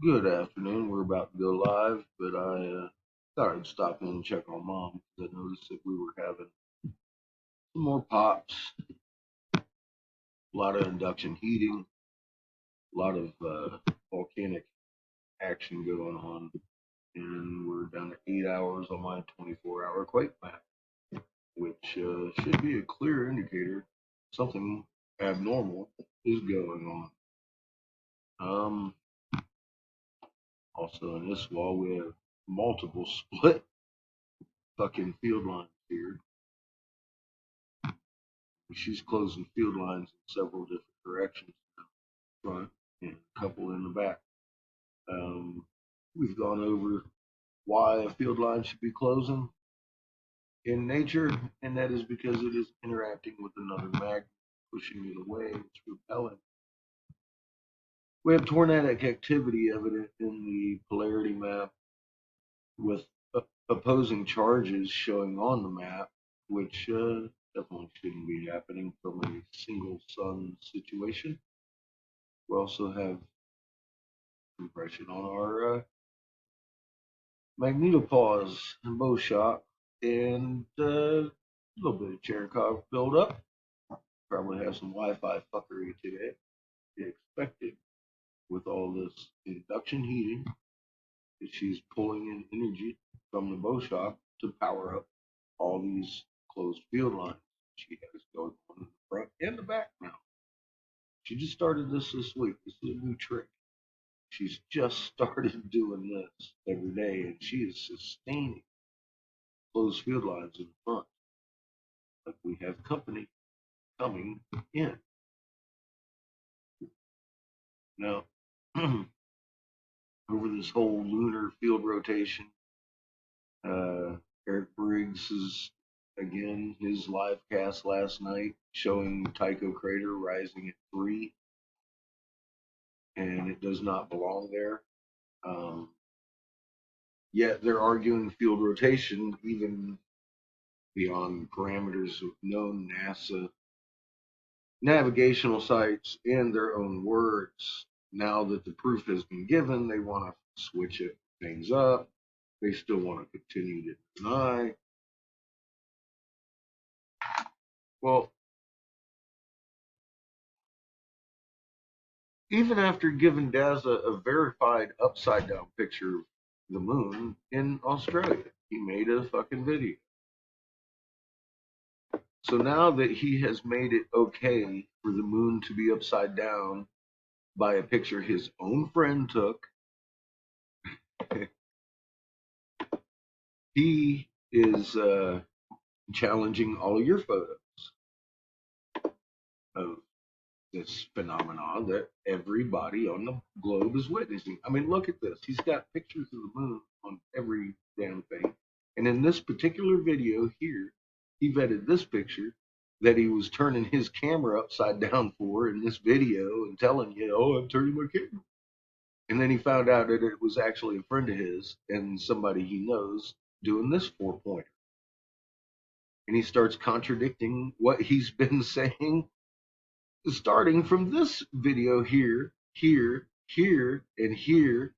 Good afternoon. We're about to go live, but I thought I'd stop in and check on Mom because I noticed that we were having some more pops, a lot of induction heating, a lot of volcanic action going on, and we're down to 8 hours on my 24-hour quake map, which should be a clear indicator something abnormal is going on. Also in this wall, we have multiple split fucking field lines here. She's closing field lines in several different directions, front and a couple in the back. We've gone over why a field line should be closing in nature, and that is because it is interacting with another magnet, pushing it away, it's repelling. We have tornadic activity evident in the polarity map with opposing charges showing on the map, which definitely shouldn't be happening from a single sun situation. We also have compression on our magnetopause and bow shock, and a little bit of Cherenkov buildup. Probably have some Wi-Fi fuckery today. Expected with all this induction heating that she's pulling in energy from the bow shock to power up all these closed field lines she has going on in the front and the back now. She just started this week. This is a new trick. She's just started doing this every day, and she is sustaining closed field lines in front. Like we have company coming in. Now, over this whole lunar field rotation, Eric Briggs is again his live cast last night showing Tycho crater rising at 3, and it does not belong there. Yet they're arguing field rotation even beyond parameters of known NASA navigational sites and their own words. Now that the proof has been given, they want to switch things up. They still want to continue to deny. Well, even after giving Daza a verified upside down picture of the moon in Australia, he made a fucking video. So now that he has made it okay for the moon to be upside down by a picture his own friend took, he is challenging all of your photos of this phenomenon that everybody on the globe is witnessing. I mean, look at this. He's got pictures of the moon on every damn thing. And in this particular video here, he vetted this picture that he was turning his camera upside down for in this video and telling you, oh, I'm turning my camera. And then he found out that it was actually a friend of his and somebody he knows doing this 4-pointer. And he starts contradicting what he's been saying, starting from this video here, here, here, and here,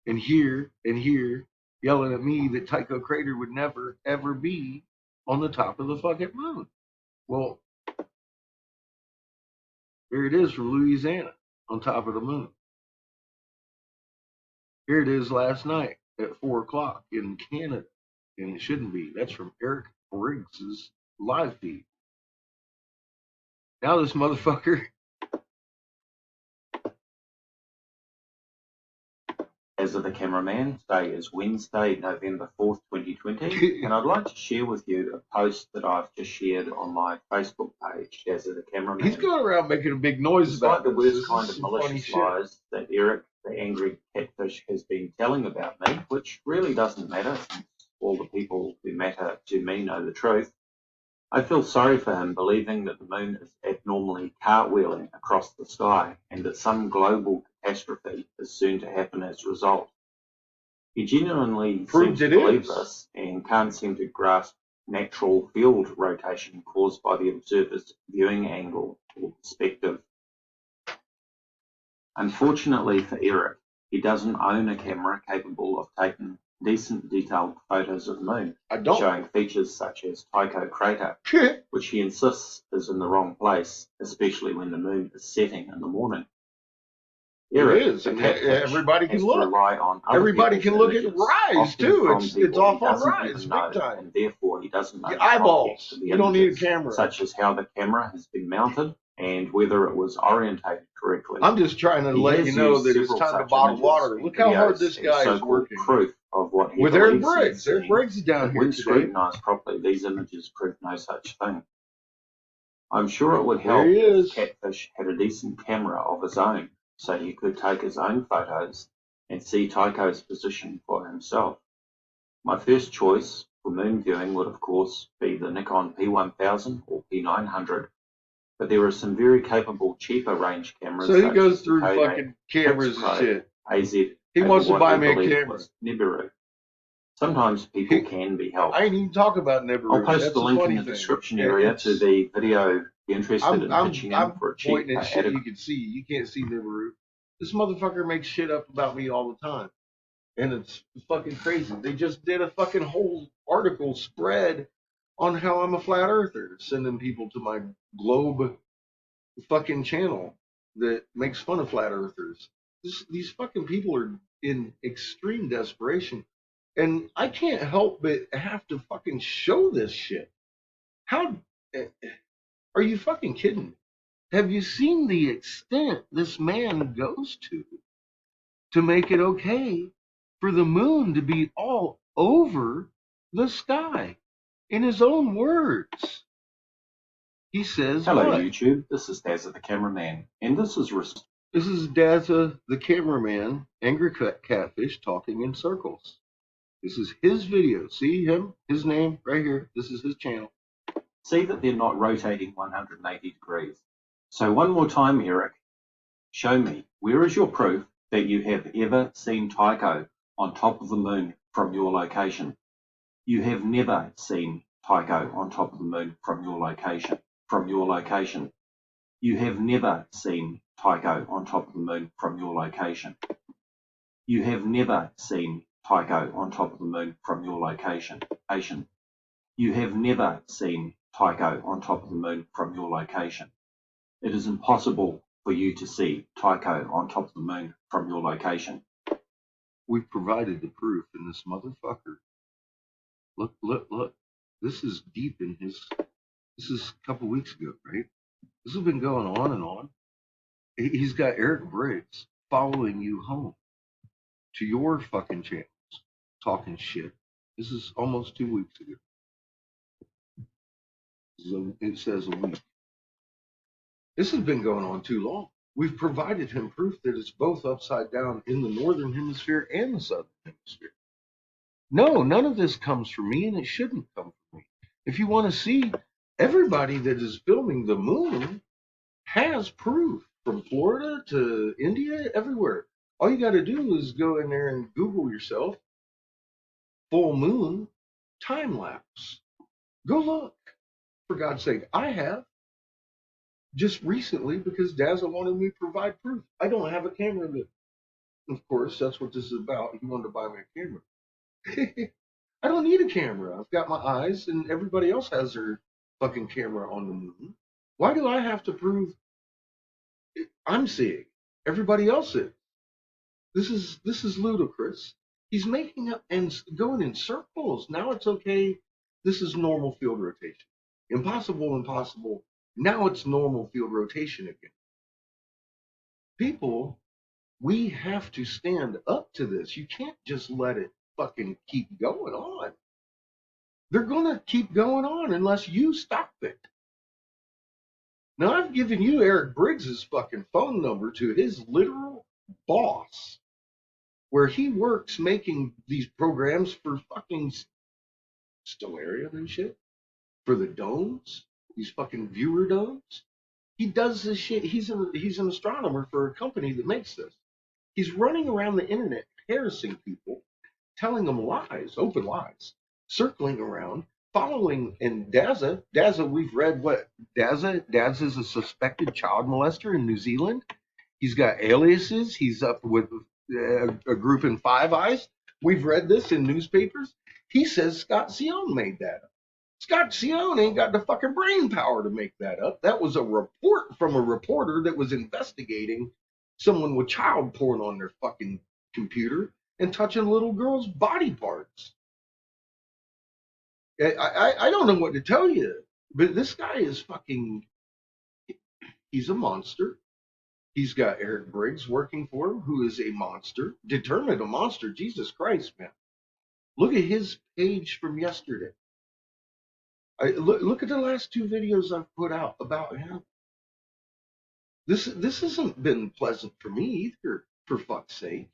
and here, and here, yelling at me that Tycho Crater would never, ever be on the top of the fucking moon. Well, here it is from Louisiana, on top of the moon. Here it is last night at 4 o'clock in Canada, and it shouldn't be. That's from Eric Briggs's live feed. Now this motherfucker. As of the cameraman, today is Wednesday, November 4th, 2020, and I'd like to share with you a post that I've just shared on my Facebook page, As of the cameraman. He's going around making a big noise about the worst kind of malicious lies that Eric, the angry catfish, has been telling about me, which really doesn't matter since all the people who matter to me know the truth. I feel sorry for him believing that the moon is abnormally cartwheeling across the sky and that some global catastrophe is soon to happen as a result. He genuinely seems to believe this and can't seem to grasp natural field rotation caused by the observer's viewing angle or perspective. Unfortunately for Eric, He doesn't own a camera capable of taking decent detailed photos of the moon, showing features such as Tycho crater, which he insists is in the wrong place, especially when the moon is setting in the morning. It is, and everybody can look. Everybody can look at Rise too. It's off on Rise, big time. And therefore, he doesn't know the eyeballs. You don't need a camera, such as how the camera has been mounted and whether it was orientated correctly. I'm just trying to let you know that it's time to bottle water. Look how hard this guy is working. Proof of what he with Eric Briggs. Eric Briggs is down here when today. scrutinized properly, these images prove no such thing. I'm sure it would help if Catfish had a decent camera of his own, so he could take his own photos and see Tycho's position for himself. My first choice for moon viewing would of course be the Nikon P1000 or P900, but there are some very capable cheaper range cameras. So he goes through fucking cameras and shit. AZ. He wants to buy me a camera. Nibiru. Sometimes people can be helped. I ain't even talk about Nibiru. I'll post the link in the description area to the video if you're interested in pitching in for a cheap shit you can see. You can't see Nibiru. This motherfucker makes shit up about me all the time. And it's fucking crazy. They just did a fucking whole article spread on how I'm a flat earther, sending people to my Globe fucking channel that makes fun of flat earthers. These fucking people are in extreme desperation. And I can't help but have to fucking show this shit. How are you fucking kidding? Have you seen the extent this man goes to make it okay for the moon to be all over the sky? In his own words, he says, "Hello, YouTube. This is Dazza the cameraman, and this is Dazza the cameraman, Angry Catfish, talking in circles. This is his video. See him? His name right here. This is his channel. See that they're not rotating 180 degrees. So one more time, Eric. Show me, where is your proof that you have ever seen Tycho on top of the moon from your location? You have never seen Tycho on top of the moon from your location. You have never seen Tycho on top of the moon from your location. You have never seen Tycho on top of the moon from your location. You have never seen Tycho on top of the moon from your location. It is impossible for you to see Tycho on top of the moon from your location. We've provided the proof in this motherfucker. Look. This is deep in his... This is a couple weeks ago, right? This has been going on and on. He's got Eric Briggs following you home to your fucking channels, talking shit. This is almost 2 weeks ago. So it says a week. This has been going on too long. We've provided him proof that it's both upside down in the northern hemisphere and the southern hemisphere. No, none of this comes from me, and it shouldn't come from me. If you want to see, everybody that is filming the moon has proof, from Florida to India, everywhere. All you got to do is go in there and Google yourself full moon time lapse. Go look. For God's sake, I have just recently, because Dazza wanted me to provide proof. I don't have a camera that, of course, that's what this is about. He wanted to buy me a camera. I don't need a camera. I've got my eyes, and everybody else has their fucking camera on the moon. Why do I have to prove I'm seeing? Everybody else is. This is ludicrous. He's making up and going in circles. Now it's okay. This is normal field rotation. Impossible. Now it's normal field rotation again. People, we have to stand up to this. You can't just let it fucking keep going on. They're going to keep going on unless you stop it. Now, I've given you Eric Briggs's fucking phone number to his literal boss, where he works making these programs for fucking Stellarium and shit, for the domes, these fucking viewer domes. He does this shit. He's an astronomer for a company that makes this. He's running around the internet harassing people, telling them lies, open lies, circling around, following. And Dazza, we've read what Dazza is a suspected child molester in New Zealand. He's got aliases. He's up with a group in Five Eyes. We've read this in newspapers. He says Scott Sion made that up. Scott Sion ain't got the fucking brain power to make that up. That was a report from a reporter that was investigating someone with child porn on their fucking computer and touching little girls' body parts. I don't know what to tell you, but this guy is fucking, he's a monster. He's got Eric Briggs working for him, who is a monster, determined a monster. Jesus Christ, man. Look at his page from yesterday. Look at the last two videos I've put out about him. This hasn't been pleasant for me either, for fuck's sake.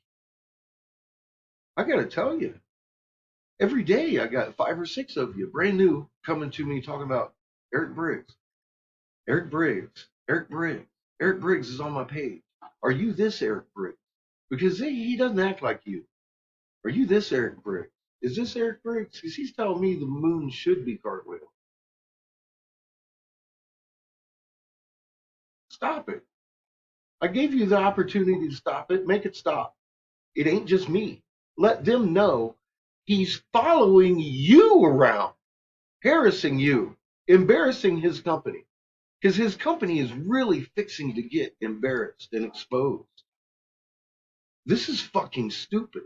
I gotta tell you, every day I got 5 or 6 of you, brand new, coming to me talking about Eric Briggs. Eric Briggs. Eric Briggs. Eric Briggs is on my page. Are you this Eric Briggs? Because he doesn't act like you. Are you this Eric Briggs? Is this Eric Briggs? Because he's telling me the moon should be cartwheel. Stop it. I gave you the opportunity to stop it. Make it stop. It ain't just me. Let them know he's following you around, harassing you, embarrassing his company. Because his company is really fixing to get embarrassed and exposed. This is fucking stupid.